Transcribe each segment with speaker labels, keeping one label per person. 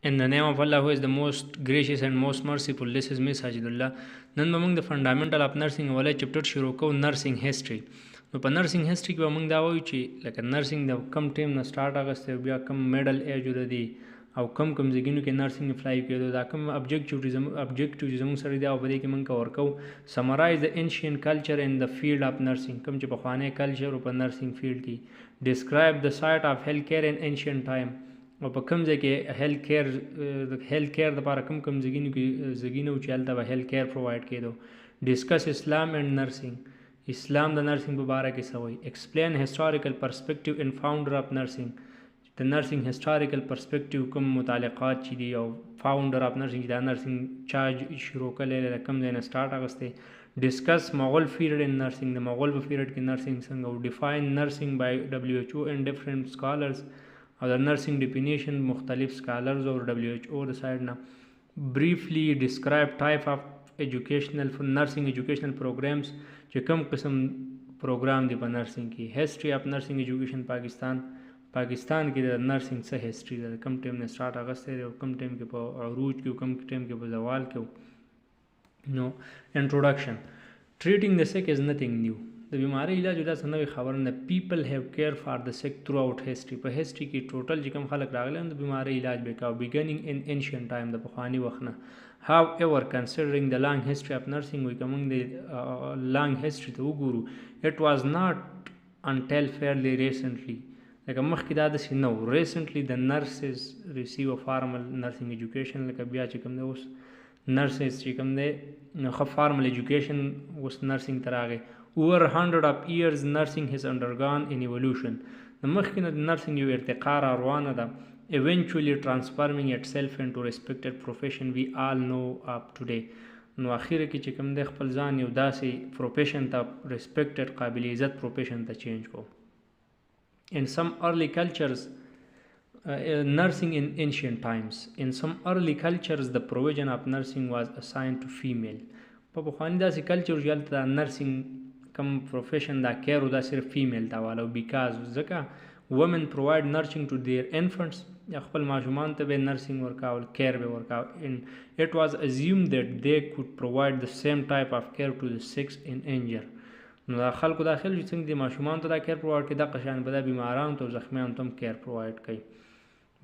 Speaker 1: In the name of Allah, who is the most gracious and most merciful, this is Miss Hajidullah. نن به موږ د فنډامنټل اف نرسنګ اولی چپټر شروع کوو، نرسنګ هیسټري. نو په نرسنګ هیسټري کې به موږ دا وایو چې لکه نرسنګ د کم ټیم نه سټارټ اخیستی، بیا کم میډل ایج ودرېدي او کم ځایونو کې نرسنګ اپلای کېدو، دا کم ابجیکټیو چې زموږ سره دی او په دې کې موږ کور کوو. سمرایز د انشین کلچر ان د فیلډ اف نرسنګ، کوم چې پخوانی کلچر په نرسنګ فیلډ کې. ډسکرایب د سایټ اف هیلث کیر ان انشین ټایم، او په کوم ځای کې هیلث کیر دپاره کوم ځایونو کې چې هلته به هیلث کیر پرووایډ کېدو. ډسکس اسلام اینڈ نرسنګ، اسلام د نرسنګ په باره کې څه وایي. ایکسپلین هسټوریکل پرسپیکټیو ان فاؤنډر اف نرسنګ، د نرسنګ هسټوریکل پرسپیکټیو کوم متعلقات چې دي او فاؤنډر اف نرسنګ دا نرسنګ چا شروع کړی، کوم ځای نه سټارټ اخیستی. ډسکس مغل پیریډ ان نرسنګ، د مغل په پیریډ کې نرسنګ څنګه، او ډیفاین نرسنګ بای WHO اینڈ ډفرنٹ سکالرز، او د نرسنګ ډیفینیشن مختلف سکالرز او WHO د سایډ نه. بریفلی ډسکرایب ټایپ اف ایجوکیشنل نرسنګ ایجوکیشنل پروګرامز، چې کوم قسم پروګرام دی په نرسنګ کې. هسټري اف نرسنګ ایجوکیشن پاکستان کې د نرسنګ څه هسټري ده، کم ټیم نه سټارټ اخیستی دی او کم ټیم کې په عروج کې او کم ټیم کې په زوال کې. نو انټروډکشن، ټریټینګ د سیک از نتھنګ نیو، د بیماری علاج دا څه نوې خبره نه. پیپل هیو کیر فار د سیک تھرو آؤٹ هسټري، په هسټري کې ټوټل چې کوم خلک راغلي د بیماری علاج به کوي. بګننګ ان انشین ټایم، د پخواني وخت نه. هاو ایور کنسیډرینګ د لانګ هسټري اف نرسنګ، وایي که موږ د لانګ هسټري ته وګورو، اټ واز ناٹ انټل فیرلی ریسنټلی، لکه مخکې دا داسې نه و. ریسنټلی د نرسز ریسیو فارمل نرسنګ ایجوکیشن، لکه بیا چې کوم دی اوس نرسز چې کوم دی نو ښه فارمل ایجوکیشن اوس نرسنګ ته راغی. over 100 of years nursing has undergone an evolution، د مخکې نه د نرسنګ یو ارتقا را روانه ده. eventually transforming itself into respected profession we all know of today، نو اخیره کې چې کوم دی خپل ځان یو داسې پروفیشن ته ریسپیکټډ قابل عزت پروفیشن ته چینج کو. in some early cultures nursing in ancient times، in some early cultures the provision of nursing was assigned to female، په پخواني داسې کلچر چې هلته د نرسنګ کم پروفیشن دا کیر دا صرف فیمیل ته والا، بیکاز ځکه وومن پرووایډ نرسنګ ټو دیر انفنټس، یا خپل ماشومان ته به نرسنګ ورکول، کیر به ورکول. and it was assumed that they could provide the same type of care to the sick in injury، نو دا خلکو دا خیال چې څنګه د ماشومان ته دا کیر پرووایډ کړي، دغه شان به د بیمارانو ته او زخمیانو ته هم کیر پرووایډ کوي.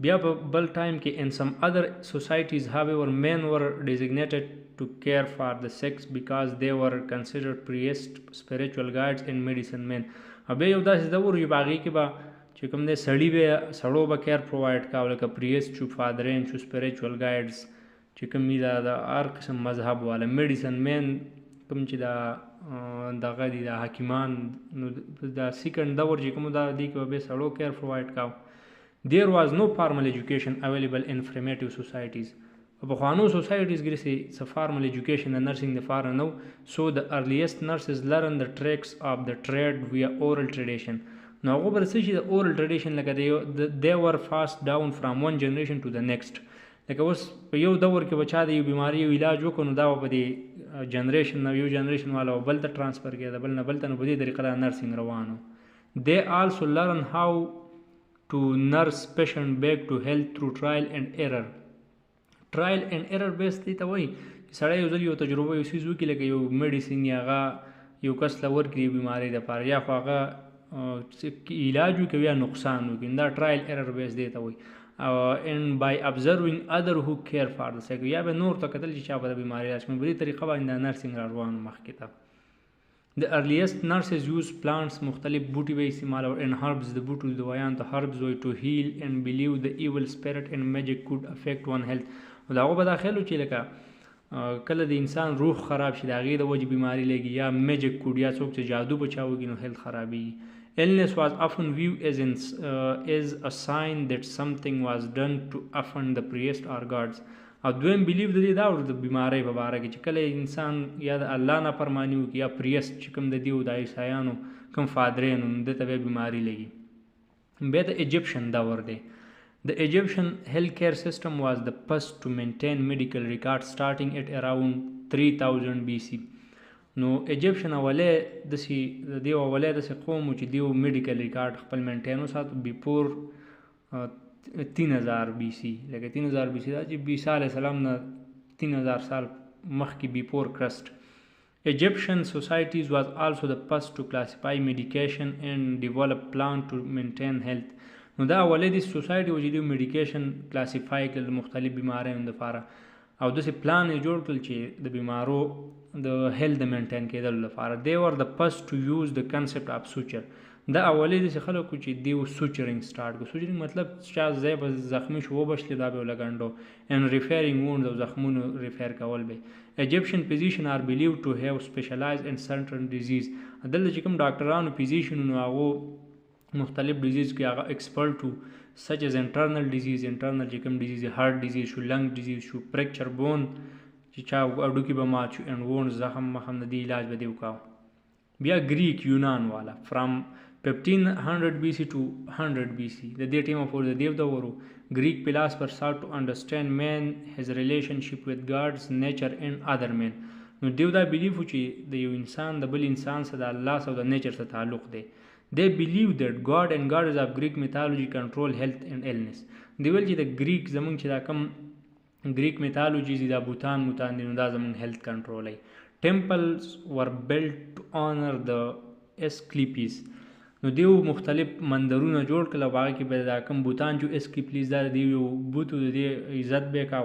Speaker 1: بیا په بل ټایم کې in some other societies however men were designated to care for the sick because they were considered priests, spiritual guides and medicine men. بیا یو داسې دور چې په هغې کې به چې کوم دی سړو به کیر پرووایډ کوه، لکه پریست شو، فادرین شو، سپریچول گایډز چې کوم وي د هر قسم مذهب والا، میډیسن مین کوم چې دغه دي د حکیمان. نو د سیکنډ دور چې کوم دا دې کې به بیا سړو کیر پرووایډ کوه. There was no formal education available in primitive societies، په پخوانو سوسایټیز کې داسې فارمل ایجوکیشن د نرسنګ دپاره نه و. so the earliest nurses learn the tricks of the trade via oral tradition، نو هغو به څه شي د oral tradition، لکه they were passed down from one generation to the next. لکه اوس په یو دور کې به چا د یو بیماري یو علاج وکړو، نو دا به په دې جنریشن نه یو جنریشن والا بل ته ټرانسفر کېده، بل نه بل ته، نو په دې طریقه دا نرسنګ روانو. they also learn how to nurse patient back to health through trial and error. trial and error بیس دی ته وایي چې سړی یو ځل یو تجربه یو څیز وکړي، لکه یو میډیسین یا هغه یو کس له ورکړي یو بیمارۍ دپاره، یا خو هغه علاج وکړي یا نقصان وکړي، دا ټرایل ایرر بیس دی ته وایي. and by observing other who care for the sick، یا به نور ته کتل چې چا به د بیمارۍ علاج کوي، په دې طریقه باندې دا نرسنګ را روان مخکې ته. The earliest nurses use plants، مختلف بوټي به استعمالول، and herbs، د بوټو دوايان ته herbs وایي، to heal and believe the evil spirit and magic could affect one health. او د هغو به دا خیال و چې لکه کله د انسان روح خراب شي، د هغې د وجې بیماري لګي، یا میجک کوډ، یا څوک چې جادو به چا وکړي نو هیلث خرابېږي. illness was often viewed as a sign that something was done to offend the priest or gods. او دویم بیلیف د دې دا و د بیمارۍ په باره کې چې کله انسان یا د الله نافرماني وکړي، یا پریست چې کوم د دې د عیسایانو کوم فادرین نو ده ته بیا بیماري لګي. بیا د ایجپشن دور دی. The Egyptian healthcare system was the first to maintain medical records starting at around 3000 BC. نو ایجپشن اولی داسې د دې اولی داسې قوم و چې دیو میډیکل ریکارډ خپل مینټین وساتو بیفور 3000 بی سی لکه 3000 بی سی دا چې عیسی علیه السلام نه 3000 سال مخکې بیفور کرسټ. Egyptian societies was also the first to classify medication and develop plan to maintain health. نو دا اولې د سوسایټي و چې دوی میډیکیشن کلاسیفای کړل مختلف بیماریو دپاره او داسې پلان یې جوړ کړل چې د بیمارو د هیلث د مینټین کېدلو لپاره. they were the first to use the concept of suture. دا اولې داسې خلکو چې دیو سوچرینګ سټارټ کړو. سوچرینګ مطلب چا ځای به زخمي شو وبشلې دا به یې ولګنډو and repairing wounds او زخمونو ریفیر کول به. Egyptian physicians are believed to have specialized in certain disease. دلته چې کوم ډاکټرانو فیزیشنونو هغو مختلف ډیزیز کې هغه ایکسپرټ وو such as internal disease چې کوم ډیزیز هارت ډیزیز شو لنګ ډیزیز شو فریکچر بون چې چا اډوکي به مات شو and wounds زخم مخم د دې علاج به دی وکاو. بیا گریک یونان والا from 1500 BC to 100 BC د دې ټیمه پورې د دیو دورو Greek philosophers sought to understand man, his relationship with gods, nature and other men. نو دیو دا بیلیف چې د یو انسان د بل انسان سره د الله سره د نیچر سره تعلق دی. They believe that God and goddess of Greek mythology control health and illness. دی ویل چې د گریک زمونږ چې دا کوم گریک میتالوجی دا بوتان موتان دی نو دا زمونږ هیلث کنټرول. Temples were built to honor the Asclepius. نو دیو مختلف مندرونه جوړ کړل او هغه کې به دا کوم بوتان جو اسکیپلیز دا دی یو بوتو د دې عزت به کاو.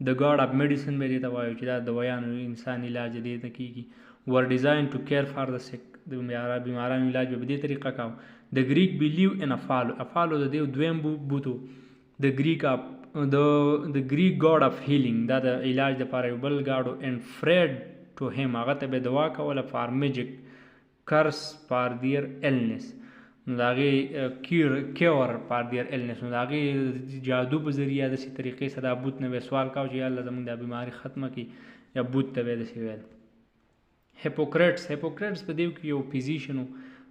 Speaker 1: د ګاډ اف میډیسن به دې ته وایو چې دا دوایانو انسان علاج دی ته کیږي. ور ډیزاین ټو کیر فار د سیک د بیمارانو علاج به دې طریقه کاو. د گریک بیلیو ان افالو د دیو دویم بوتو د گریک اف د گریک ګاډ اف هیلینګ دا د علاج لپاره یو بل ګاډو and فرید ټو هیم هغه ته به دوا کوله فار میجیک curse for their illness. نو د هغې کیور فار دیر ایلنس نو د هغې جادو په ذریعه داسې طریقې سره دا بوت نه به سوال کاو چې یا الله زموږ دا بیماري ختمه کړي یا بوت ته به یې داسې ویل. هیپوکریټس په دیو کې یو فیزیشن و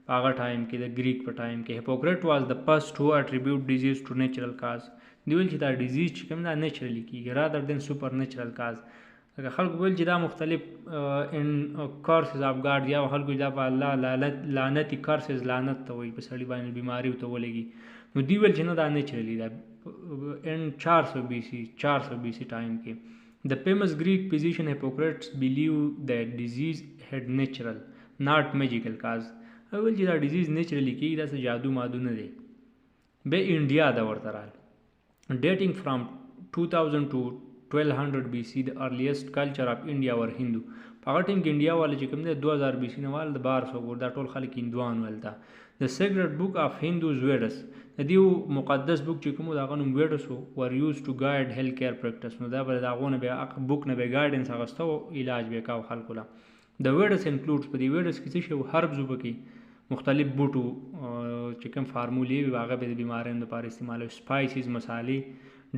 Speaker 1: په هغه ټایم کې د گریک په ټایم کې. هیپوکریټ واز د فرست هو اټریبیوټ ډیزیز ټو نیچرل کاز. دی ویل چې دا ډیزیز چې کوم دا نیچرلی کېږي رادر دین سوپر نیچرل کاز. لکه خلکو ویل چې دا مختلف ان کارسز اف ګاډ یا خلکو دا په الله لعنتي کارسز لعنت ته وایي په سړي باندې بیماري ورته ولګي. نو دی ویل چې نه دا نیچرلی دا ان 400 BC ټایم کې. The famous Greek physician Hippocrates believed that disease had natural not magical cause. ویل چې دا ډیزیز نیچرلی کېږي داسې جادو مادو نه دی. بیا انډیا دا ورته رال dating from 2000 to 1200 BC the earliest culture of India were Hindu. په هغه ټیم کې انډیا والا چې کوم دی 2000 BC نه وال د 1200 دا ټول خلک هندوان ولته. The sacred book of Hindus Vedas د دې مقدس بوک چې کوم دا غنوم ویډس were used to guide health care practice. نو دا به دا غونه به بوک نه به ګایډنس اغستو علاج به کاو خلکو لا. The Vedas includes په دې ویډس کې څه شی هربز وبکي مختلف بوټو چې کوم فارمولې هغه به د بیماریانو لپاره استعمالوي. سپایسز مسالې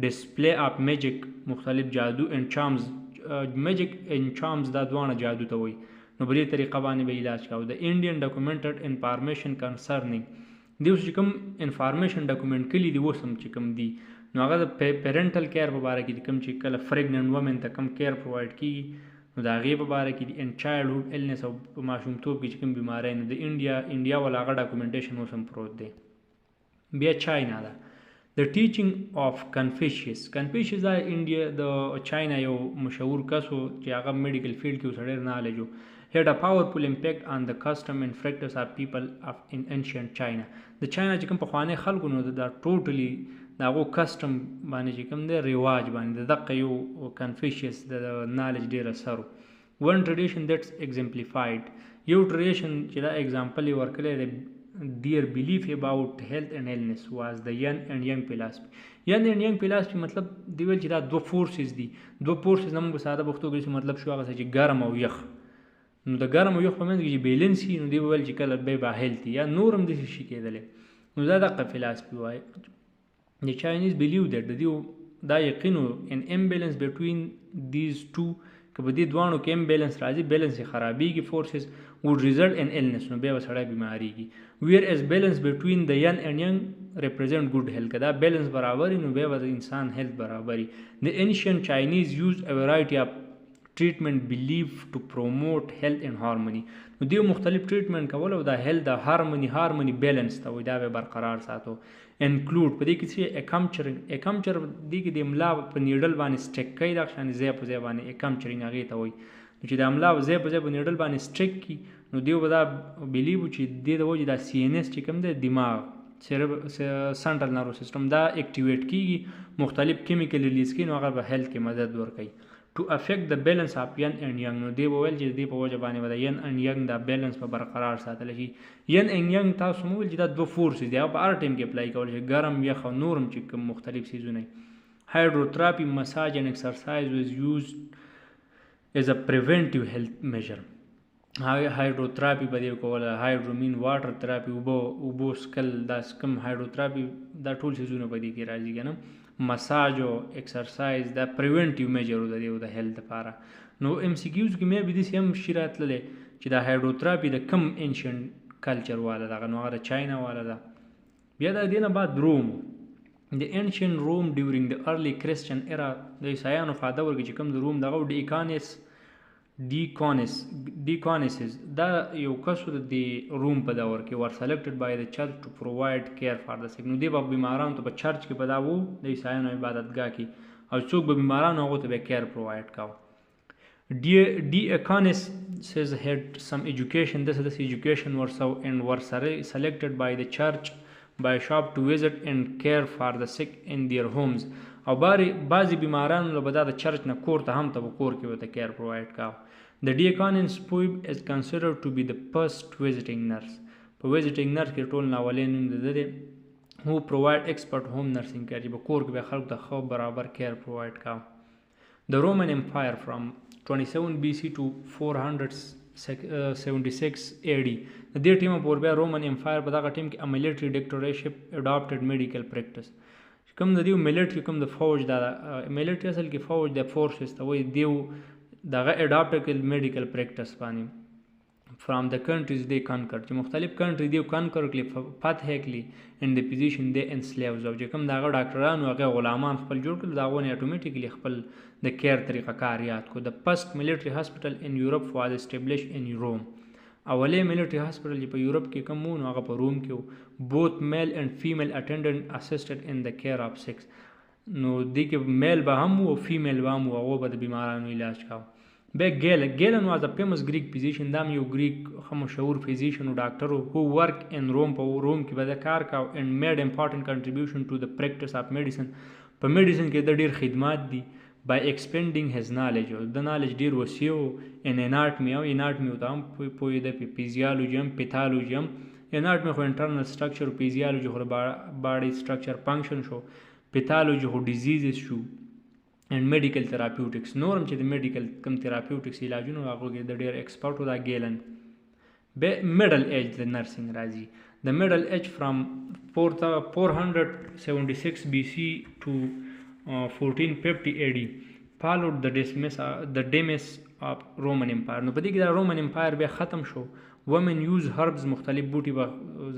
Speaker 1: display of magic مختلف جادو and charms magic and charms دا دوانه جادو ته وایي. نو په دې طریقه باندې به علاج کاوه. د Indian documented information concerning دیو چې کوم انفارمیشن ډاکومنټ کلی دی وسم چې کوم دی نو هغه د پیرنټل کیر په اړه کې کوم چې کله پریګننټ وومن ته کوم کیر پرووایډ کیږي نو دا غي په اړه کې ان چایلډهود ایلنس او ماشومتوب کې چې کوم بیماری نه د انډیا ولا هغه ډاکومنټیشن وسم پروت دی. بیا چاینا دا The teaching of Confucius دا انډیا د چاینا یو مشهور کس و چې هغه میډیکل فیلډ کې وسړی نالج و. had a powerful impact on the custom and practice of people in ancient China. د چاینا چې کوم پخواني خلکو نو دا ټوټلی دا هغو کسټم باندې چې کوم دی رواج باندې د دقه یو کنفیشیس د نالج ډېر اثر و. one tradition that's exemplified یو ټریډیشن چې دا اگزامپل یې ورکړی دی their belief about health and illness was the yin and yang philosophy. yin and yang philosophy مطلب دی ویل چې دا دو فورسز دي. دو فورسز نمو په ساده پښتو کې مطلب شو هغه چې ګرم او یخ. نو د ګرم او یخ په منځ کې چې بیلنس وي نو دی ویل چې کله به هیلث یا نور هم داسې شي کېدلی. نو دا دغه فلسفي وایي. د چاینیز بلیو دیټ دا یقین ان امبیلنس بټوین دیز ټو که په دې دوانو کې امبیلنس راځي بیلنس یې خرابېږي فورسز would result in illness نو بیا به سړی بیماریږي. whereas balance between the yin and yang represent good health که دا بیلنس برابري نو بیا به د انسان هیلث برابري. the ancient Chinese used a variety of treatment believed to promote health and harmony. نو دیو مختلف ټریټمنټ کول او دا هیلث د هارموني بیلنس ته وای دا به برقرار ساتو. انکلوډ په دې کې چې اکمچر دې کې د املا په نیډل باندې سټیک کوي دا شان ځای په ځای باندې اکمچرینګ هغې ته وایي چې د املا ځای په ځای په نیډل باندې سټیک کړي نو دیو به دا بیلیو چې دې د وجې دا سی ان اس چې کوم دی دماغ سنټرل نرو سیستم دا اکټیویټ کیږي مختلف کیمیکل ریلیز کوي نو هغه به هیلث کې مدد ورکوي to affect the balance of yin and yang نو دی به ویل چې دې په وجه باندې به د yin and yang دا بیلنس په برقرار ساتلی شي yin and yang تاسو مو ویل چې دا دوه فورسز دي په هر ټایم کې اپلای کولی شي ګرم یخ او نورم چې کوم مختلف څیزونه هایډروتراپي مساج and exercise was used as a preventive health measure هایډروتراپي به دې کوله هایډرومین واټر تراپي اوبو سکل دا کوم هایډروتراپي دا ټول څیزونه په دې کې راځي که نه مساج او ایکسرسایز دا پریونټیو میجر د دې د هیلث لپاره نو ام سی کیوز کې مې به داسې هم شي راتللی چې دا هایډروتراپي د کم انشینټ کلچر والا دغه نو هغه د چاینا والا ده بیا د دې نه بعد روم د انشینټ روم ډیورینګ د ارلی کرسچن ایرا د عیسایانو په دور کې چې کوم د روم دغه ډیکانیسز دا یو کسو د روم په دور کې ور سلیکټډ بای د چرچ ټو پرووایډ کیر فار د سیک نو دی به بیمارانو ته په چرچ کې په دا وو د عیسایانو عبادتګاه کې او څوک به بیمارانو هغو ته به کیر پرووایډ کاوه ډیکانیسز هیډ سم ایجوکیشن داسې ایجوکیشن ورسو اینډ ور سلیکټډ بای د چرچ by shop to visit and care for the sick in their homes او بعضی بیمارانو له به دا د چرچ نه کور ته هم ته په کور کې به ته کیر پرووایډ کاوه د ډیکانس پویب از کنسیډر ټو بی د فرست ویزیټینګ نرس په ویزیټینګ نرس کې ټول ناولې نوم د ده دی هو پرووایډ ایکسپرټ ہوم نرسینګ کیر چې په کور کې به خلکو ته ښه برابر کیر پرووایډ کاوه د رومن امپایر فرام 27 BC to 476 AD د دې ټیمه پورې بیا رومن امپایر په دغه ټیم کې ملټري ډکټریشپ اډاپټډ میډیکل پریکټس کوم د دیو ملټري کوم د فوج دا ملټري اصل کې فوج د فورسز ته وایي دیو دغه اډاپټ کړل میډیکل پریکټس باندې فرام د کنټریز دی کنکر چې مختلف کنټری دیو کنکر کړي فتح کړي ان د پوزیشن دی انسلیوز او چې کوم دغه ډاکټرانو هغه غلامان خپل جوړ کړل دا غونه اتوماتیکلی خپل د کیر طریقه کار یاد کو د فرست ملټري هاسپټل ان یورپ واز اسټابلیش ان روم اولې ملټري هاسپټل چې په یورپ کې کوم وو هغه په روم کې بوت میل اینڈ فیمیل اټینډنټ اسسټډ ان د کیر اف سیکس نو دې کې میل به هم او فیمیل به هم هغه به د بیمارانو علاج کاوه بیا گیلن واز ا فیمس گریک فیزیشن دا یو گریک ښه مشهور فیزیشن او ډاکټر هو ورک ان روم په روم کې به د کار کاو اینډ میډ امپورټنټ کنټریبیوشن ټو د پریکټس اف میډیسن په میډیسن کې د ډیر خدمات دي by expanding his knowledge او د knowledge ډیر وسیع ان اناټمی او اناټمی ته هم پوی د فزیولوژي هم پیتالوژي هم اناټمی خو انټرنل سټرکچر فزیولوژي خو باډي سټرکچر فنکشن شو پیتالوژي خو ډیزیزز شو and medical therapeutics نورم چې د میډیکل کم تھراپیوټکس علاجونو هغه کې د ډیر ایکسپرټ دا گیلن به میډل ایج د نرسینګ راځي د میډل ایج فرام 476 BC to 1450 AD followed the demise of Roman Empire نو په دې کې د رومن امپایر بیا ختم شو women use herbs مختلف بوټي به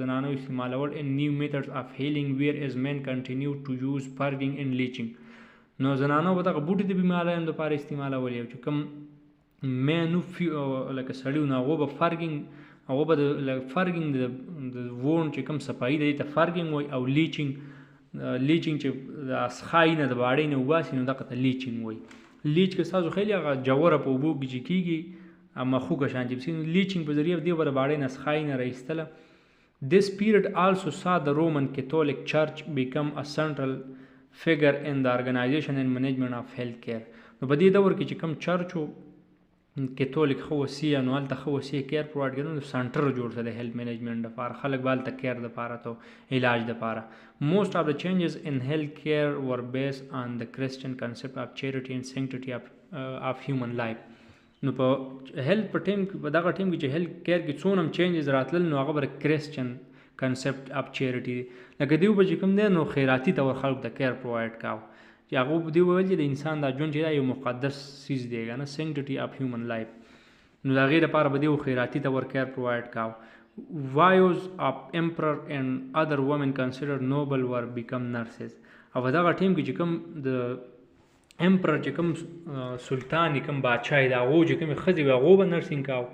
Speaker 1: زنانو استعمالول and new methods of healing whereas men continued to use purging and leeching نو زنانو به دغه بوټي د بیماریانو لپاره استعمالول چې کوم مینو لکه سړیو نه هغه به فرګینګ د وون چې کوم صفایي دی ته فرګینګ وایي او لیچینګ چې د اسخای نه د باډۍ نه وباسي نو دغه ته لیچینګ وایي لیچ کې ستاسو خیلی هغه جوره په اوبو کې چې کېږي اما خوږه شان چې بسي لیچینګ په ذریعه دې به د باډۍ نه اسخای نه راایستله This period also saw the Roman Catholic Church become a central figure in the organization and management of healthcare نو په دې دور کې چې کوم چرچ او کیتولیک خو وسیع نو هلته خو وسیع کیر پرووایډ کړي نو سنټر جوړ شو د هیلث مینجمنټ لپاره خلک به هلته کیر دپاره ته علاج دپاره موسٹ آف د چینجز ان هیلث کیر ور بیسড آن د کرسچن کنسپټ اف چیریټي اینڈ سینکټیټي اف هیومن لایف نو په هیلث په ټیم کې په دغه ټیم کې چې هیلث کیر کې څونه هم چینجز راتلل نو هغه به کرسچن کنسپټ اف چیریټي لکه دیو به چې کوم دی نو خیراتي طور خلکو ته کیر پرووایډ کاوه چې هغه به دیو ویل چې د انسان دا ژوند چې دا یو مقدس څیز دی که نه سینکټیټي اف هیومن لایف نو د هغې لپاره به دیو خیراتي طور کیر پرووایډ کاوه وایوز اف امپرر اینډ ادر وومن کنسیډر نوبل ور بیکم نرسز او په دغه ټیم کې چې کوم د امپرر چې کوم سلطان کوم بادشاه د هغو چې کومې ښځې وي هغو به نرسینګ کاوه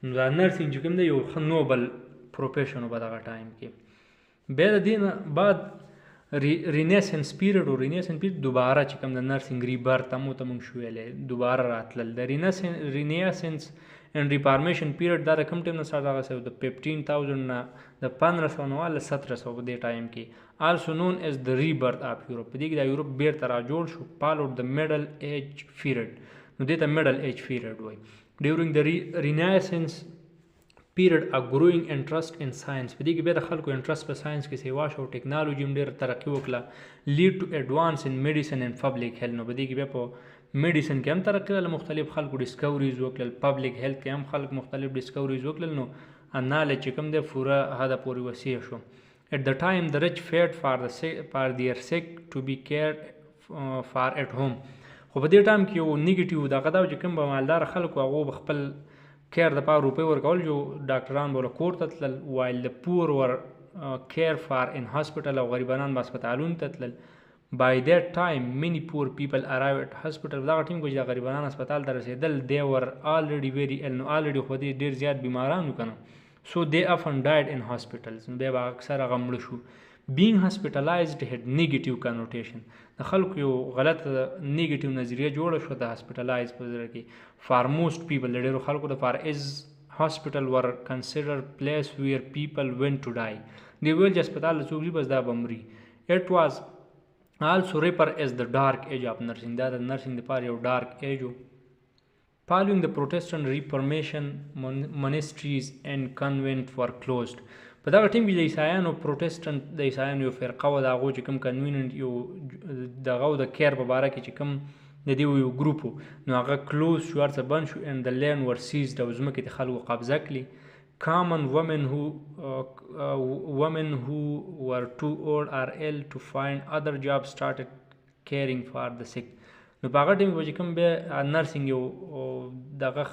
Speaker 1: نو دا نرسینګ چې کوم دی یو ښه نوبل پروفیشن په دغه ټایم کې بیا د دې نه بعد رینیسنس پیریډ او رینیسنس پیریډ دوباره چې کوم د نرسنګ ریبرت هم ورته موږ شو ویلی دوباره راتلل د رینیسنس اینډ ریفارمیشن پیریډ دا د کوم ټایم نه سټارټ هغه شوی د 15,000 نه د 1500 نه له 1700 په دې ټایم کې آلسو نون ایز د ریبرت اف یورپ په دې کې د یورپ بیرته راجوړ شو فالوډ د میډل ایج پیریډ نو دې ته میډل ایج پیریډ وایي ډیورنګ د رینیسنس پیریډ ا ګروینګ انټرست ان ساينس په دې کې بیا د خلکو انټرست په ساينس کې سیوا شو ټیکنالوژي هم ډېر ترقي وکړه لیډ ټو اډوانس ان میډیسن اینڈ پبلک هیلث نو په دې کې بیا په میډیسن کې هم ترقي وکړه مختلف خلکو ډیسکوریز وکړل پبلک هیلث کې هم خلک مختلف ډیسکوریز وکړل نو نالج چې کوم دی پوره هدا پورې وسیع شو at the time the rich feared for their sick to be cared for at home خو په دې ټایم کې یو نیگیټیو دغه دا چې کوم به مالدار خلکو هغه خپل کیر د پاره روپۍ ورکول جو ډاکټران به کور ته تلل وایل د پور ور کیر فار ان هاسپټل او غریبانان به هسپتالونو ته تلل by that time many poor people arrive at hospital دغه ټیم کې چې غریبانان هسپتال ته رسیدل they were already very ill نو already خو دې ډېر زیات بیمارانو کنه so they often died in hospitals نو بیا اکثر هغه مړه شو being hospitalized had negative connotation د خلکو یو غلط نیگیټیو نظریه جوړه شو د هاسپټلایز په ذریعہ کې for most people د ډېرو خلکو لپاره is hospital were considered place where people went to die دی ویل چې هسپتال څوک بس دا بمري it was also referred as the dark age of nursing دا د نرسنګ لپاره یو ډارک ایج و following the Protestant Reformation monasteries and convents were closed په دغه ټیم کې د عیسایانو پروټسټنټ د عیسایانو یو فرقه وه د هغو چې کوم کنویننټ یو دغه د کیر په باره کې چې کوم د دې یو ګروپ نو هغه کلوز شو هر څه بند شو and the land were seized او ځمکې د خلکو قبضه کړي common women who were too old or ill to find other jobs started caring for the sick نو په هغه ټیم کې چې کوم بیا نرسنګ یو دغه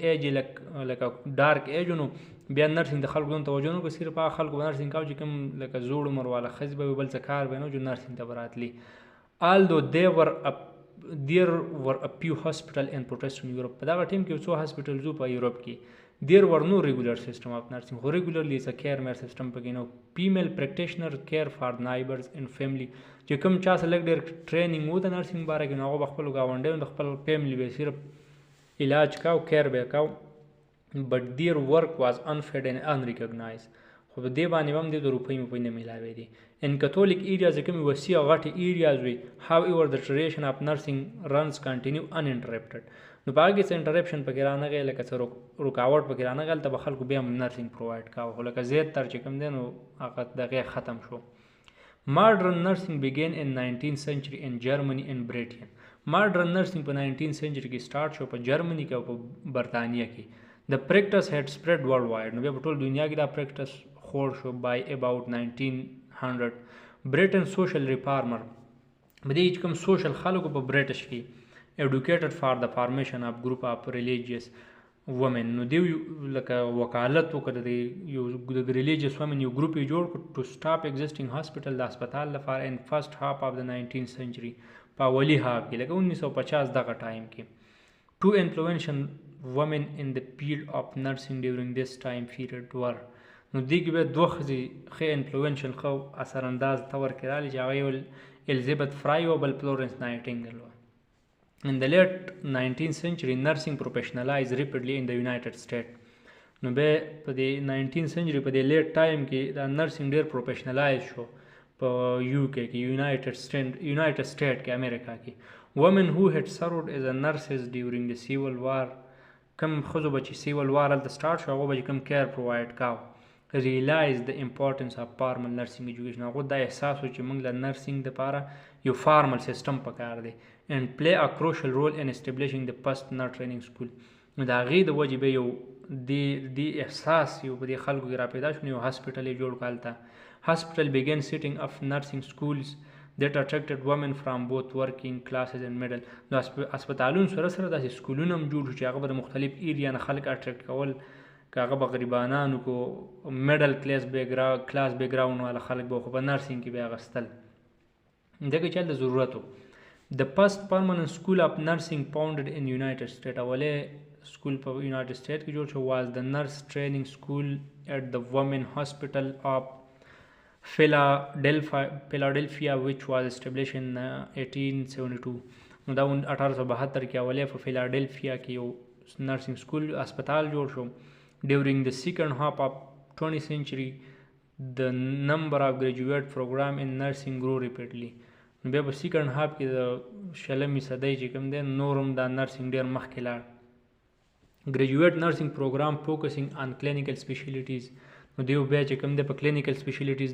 Speaker 1: ایج لکه ډارک ایج نو بیا نرسنګ د خلکو توجه نه کوي صرف هغه خلکو نرسنګ کوي چې کوم لکه زوړ عمر والا ښځې به بل څه کار به نه جو نرسنګ ته به راتلي although there were a few hospital in Protestant Europe په دغه ټیم کې څو هاسپټلز په یورپ کې there were no regular system of nursing خو regularly is a care mere system پکې نو female practitioner care for neighbors and family چې کوم چا سره لږ ډېر ټریننګ و د نرسنګ باره کې نو هغه به خپلو ګاونډیانو د خپل فیملی به صرف علاج کاو کیر به کاو but their work was unpaid and unrecognized خو په دې باندې هم د روپۍ مپۍ نه میلاوی دي in Catholic areas کومې وسیع غټې areas وي however the tradition of nursing runs continue uninterrupted نو په هغه کې څه انټرپشن پکې رانغی لکه څه رکاوټ پکې رانغی هلته به خلکو بیا هم نرسنګ پرووایډ کاوه خو لکه زیات تر چې کوم دی نو هغه دغې ختم شو Modern nursing began in 19th century in Germany and Britain. Modern nursing په 19th century کې start شو په جرمني کې او په برطانیه کې. The practice had spread worldwide. نو بیا په ټول دنیا کې دا practice خور شو by about 1900. Britain social reformer په دې چې کوم social خلکو په برټش کې educated for the formation of group of religious women نو دی لکه وکالت وکړه د یو د ریلیجیس وومن یو ګروپ یې جوړ کړ ټو سټاپ ایگزسټینګ هاسپټل د هسپتال لپاره ان فرست هاف اف د 19th century په اولی هاف کې لکه 1950 دغه ټایم کې ټو انفلوئنشل women in the field of nursing during this time period were نو دی کې به دوه ښځې ښه انفلوئنشل ښه اثرانداز تور کې راغلي چې هغه یو الزبeth فرای او بل فلورنس نایټینګل وه In the late 19th century, nursing professionalized rapidly in the United States. نو بیا په دې 19th century په دې لیټ ټایم کې دا نرسنګ ډېر پروفیشنلایز شو په یو کې یونایټډ سټیټ کې امریکا کې women who had served as a nurses during the civil war کم ښځو به چې سیول وار هلته سټارټ شو هغو به چې کوم کیر پرووایډ کاو ریلایز د امپورټنس اف فارمل نرسنګ ایجوکیشن هغو دا احساس و چې موږ له نرسنګ دپاره یو فارمل سیسټم پکار دی and play a crucial role in establishing the first nurse training school نو د هغې د وجې به یو د احساس یو په دې خلکو کې را پیدا شو نو یو هاسپټل یې جوړ کړه هلته hospital began setting up nursing schools that attracted women from both working classes and middle نو هسپتالونو سره سره داسې سکولونه هم جوړ شو چې هغه به د مختلف ایریا نه خلک اټریکټ کول که هغه به غریبانانو کو میډل کلاس بیکګراوند والا خلک به خو په نرسنګ کې به اخیستل دغه چل د ضرورت و The first permanent school of nursing founded in United States اوله سکول په یونایټډ سټیټ کې جوړ شو was the nurse training school at the women hospital of Philadelphia, which was established in 1872. نو دا 1872 کې اولی په فیلاډلفیا کې یو نرسنګ سکول اسپتال جوړ شو. ډیورنګ د سیکنډ هاف اف 20th century the number of graduate program in nursing grew rapidly. نو بیا په سیکنډ هاف کې د شلمې صدۍ چې کوم دی نورم دا نرسنګ ډیر مخکې لاړ. graduate nursing program focusing on clinical specialties. نو دیو بیا چې کوم دی په clinical specialties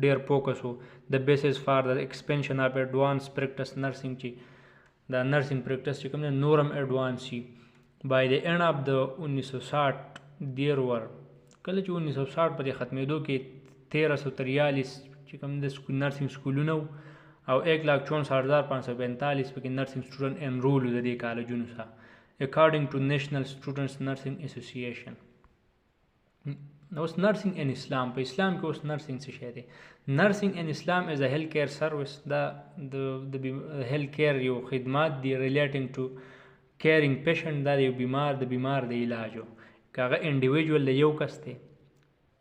Speaker 1: ډیر فوکس وو. the basis for the expansion of advanced practice nursing چې دا نرسنګ پریکټس چې کوم دی نورم ایڈوانس شي. by the end of the 1960 there were کله چې 1960 په ختمېدو کې 1343 چې کوم د نرسنګ سکولونه او 1,64,545 پکې نرسنګ سټوډنټ انرول د دې کالجونو سره according to National Students Nursing Association. اوس نرسنګ ان اسلام په اسلام کې اوس نرسنګ څه شی دی؟ نرسنګ ان اسلام از ا هیلث کیر سروس. دا د هیلث کیر یو خدمات دی ریلیټینګ ټو کیرینګ پیشنټ. دا یو بیمار د علاجو کاغه انډیویډوال یو کس دی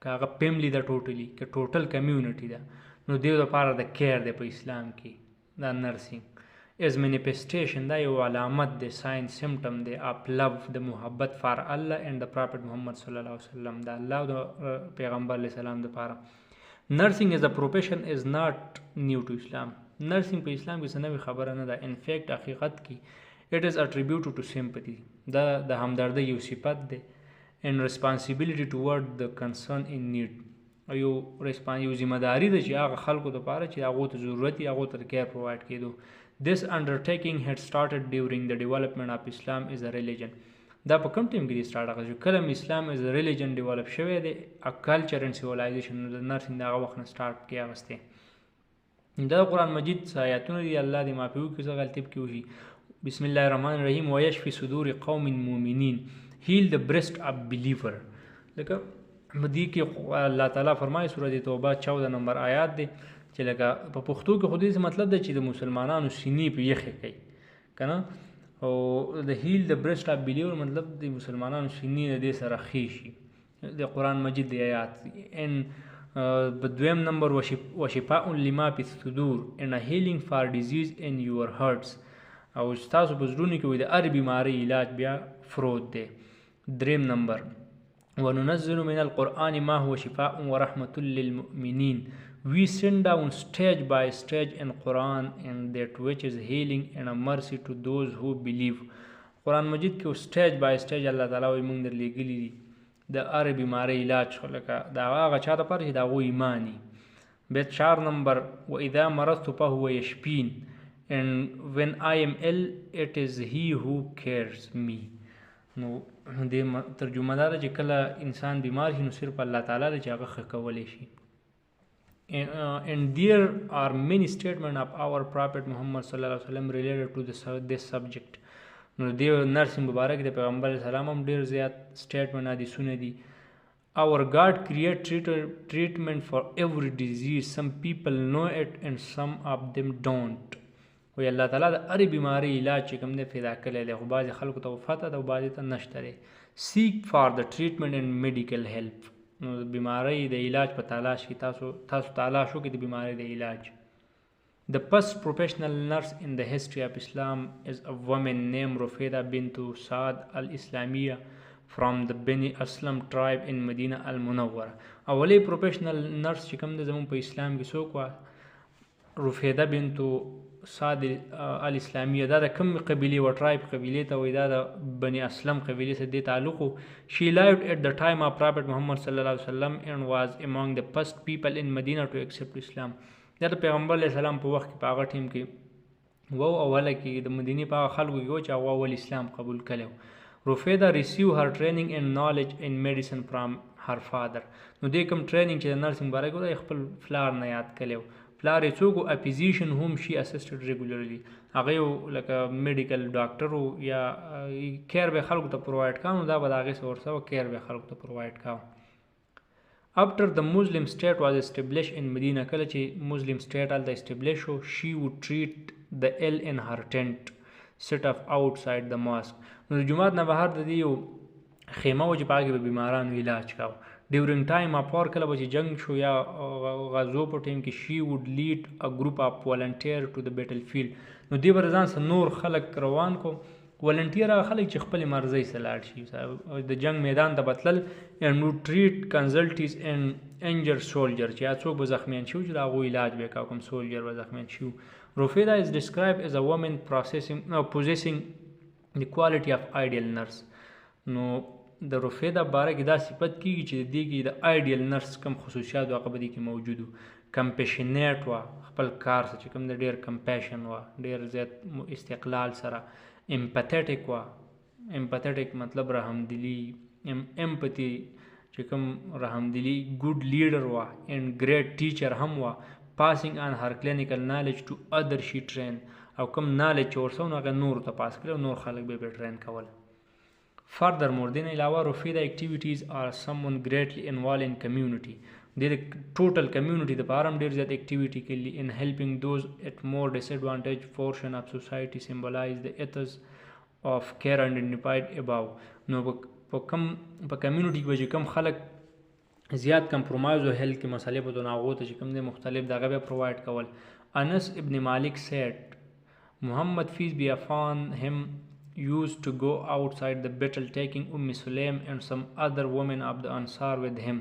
Speaker 1: کاغه فیملی دا ټوټلی که ټوټل کمیونټي ده نو دیو لپاره د کیر دی په اسلام کې. دا نرسنګ از مینیفیسټیشن دا یو علامت دی ساين سمټم دی اف لو د محبت فار الله اند د پروفیټ محمد صلی الله علیه وسلم دا الله او پیغمبر علیه السلام لپاره. نرسنګ از ا پروفیشن از ناٹ نیو ټو اسلام. نرسنګ په اسلام کې څه نوې خبره نه ده. ان فیکټ حقیقت کې it is attributed to sympathy. دا د همدردۍ یو صفت دی and responsibility toward the concern in need. یو ذمہ داری ده چې هغه خلکو لپاره چې هغه ته ضرورت یې هغه ته کیر پرووایډ کېدو. This undertaking had started during the development of Islam as a religion. دا په کوم ټیم کې دی سٹارټ هغه کله اسلام as a religion ډیولپ شوی دی ا کلچر اند سیویلایزیشن د نرسنګ دغه وخت نه سٹارټ کې اغسته. دا قرآن مجید آیاتونه دی الله دې معافي وکړي څه غلطي پکې وشي. بسم الله الرحمن الرحیم ويشفي صدور قوم مؤمنین heal the breast of believer. لکه مدی کې الله تعالی فرمایي سورۃ توبه 14 نمبر آیات دی چې لکه په پښتو کې خو دې مطلب دی چې د مسلمانانو سینې په یخې کوي کنه او د هیل د برست اف بیلیور مطلب د مسلمانانو سینې د دې سره خېشي د قرآن مجید دی آیات. ان بدویم نمبر وشفاء لما فی الصدور and a healing for disease in your hearts. او تاسو په زړونو کې وي د هر بیماری علاج بیا فروت دی. دریم نمبر وننزل من القرآن ما هو شفاء ورحمة للمؤمنين. We send down stage by stage in Quran and that which is healing and a mercy to those who believe. قرآن مجید کې stage by stage الله تعالی وایي موږ درلېږلي دي د هر بیماری علاج لکه دا هغه چا لپاره چې د هغوی ایماني. بیا 4 نمبر وإذا مرضت فهو يشفين and when I am ill it is he who cares me. نو دې ترجمه دار چې کله انسان بیمار شي نو صرف الله تعالی دی چې هغه ښه کولی شي. And there are many statements of our Prophet Muhammad صلی الله علیه وسلم related to this subject. نو دې نرسنګ مبارک د پیغمبر علیه السلام هم ډېر زیات سټیټمنټ حدیثونه دي. Our God create treatment for every disease. Some people know it and some of them don't. وی الله تعالی د هرې بیماری علاج چې کوم دی پیدا کړی دی خو بعضې خلکو ته وفته ده او بعضې ته نشته دی. Seek for the treatment and medical help. نو د بیماری د علاج په تلاش کې تاسو تلاش وکړئ د بیماری د علاج. The first professional nurse in the history of Islam is a woman named Rufeda bint Saad al-Islamiyya from the Bani Aslam tribe in Medina al-Munawwara. اولی پروفیشنل نرس چې کوم دی زموږ په اسلام کې څوک وه؟ رفیده بنت سعد الاسلامیه. دا د کوم قبیلې و ټرایب قبیلې ته وایي دا د بني اسلم قبیلې سره دې تعلق و. شي lived at the time of Prophet Muhammad صلی الله علیه وسلم and was among the first people in Medina to accept Islam. دا د پیغمبر علیه السلام په وخت کې په هغه ټیم کې وو اوله کې د مدینې په هغه خلکو کې و چې هغه اول اسلام قبول کړی و. Rufeda received her training and knowledge in medicine from her father. نو دې کوم ټریننګ چې د نرسنګ باره کې و خپل فلار نه یاد کړی و. پلار یې څوک و؟ a physician whom she assisted regularly. هغه یو لکه میډیکل ډاکټر و یا کیر به خلکو ته پرووایډ کاوه نو دا به د هغې څه ورسه و کیر به خلکو ته پرووایډ کاوه. After the Muslim state was established in Medina کله چې مسلم سټیټ هلته اسټبلیش شو she would treat the ill in her tent set up outside the mosque. نو د جومات نه بهر د دې یو خیمه و چې په هغې به بیمارانو علاج کاوه. ډیورنګ ټایم اف وار کله به چې جنگ شو یا غزو په ټیم کې شي وډ لیډ ا ګروپ اف والنټیر ټو د بیټل فیلډ. نو دې به ځان سره نور خلک روان کو. والنټیر هغه خلک چې خپل مرزي سره لاړ شي د جنگ میدان ته بتلل and would treat casualties and injured soldiers چې څوک به زخمیان شي چې د هغوی علاج به کوي کوم سولجر به زخمیان شي. روفیدا is described as a woman possessing the quality of ideal nurse. نو د روفیدا باره کې دا صفت کیږي چې د دې کې د آیډیل نرس کم خصوصیات او هغه کې موجود وو. کمپیشنیټ وا خپل کار سره چې کوم د ډیر کمپیشن وا ډیر زیات استقلال سره. امپاتیټیک وا امپاتیټیک مطلب رحمدلی امپاتی چې کوم رحمدلی. ګډ لیډر وا اینڈ ګریټ ټیچر هم وا. پاسینګ آن هر کلینیکل نالج ټو ادر شي ټرین او کوم نالج چې ورسونه هغه نور ته پاس کړو نور خلک به ټرین کول. Furthermore, دین علاوه روفیدا activities are someone greatly involved in community. د ټوټل کمیونټي د پاره ډیر زیات اکټیویټي کوي in helping those at more disadvantaged portion of society symbolize the ethos of care identified above. نو په کمیونټي کې چې کم خلک زیات کمپرومایز او هیلث کې مسالې په دونه غوته چې کوم د مختلف دغه به پروواید کول. انس ابن مالک said Muhammad peace be upon him used to go outside the battle taking Sulaim and some other women of the Ansar with him.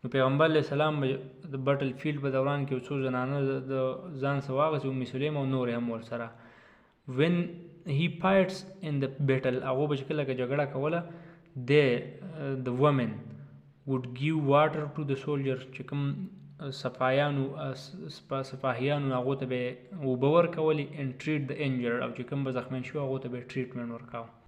Speaker 1: نو پیغمبر علیه السلام د بټل فیلډ په دوران کې څو زنانه د ځان سره واغستې سلیم او نور هم ورسره. when he fights in the battle هغه به چې کله جګړه کوله the women would give water to the soldiers چې کوم صفاهیانو هغو ته به اوبه ورکولې and treat the injured او چې کوم به زخمیان شو هغو ته به ټریټمنټ ورکاو.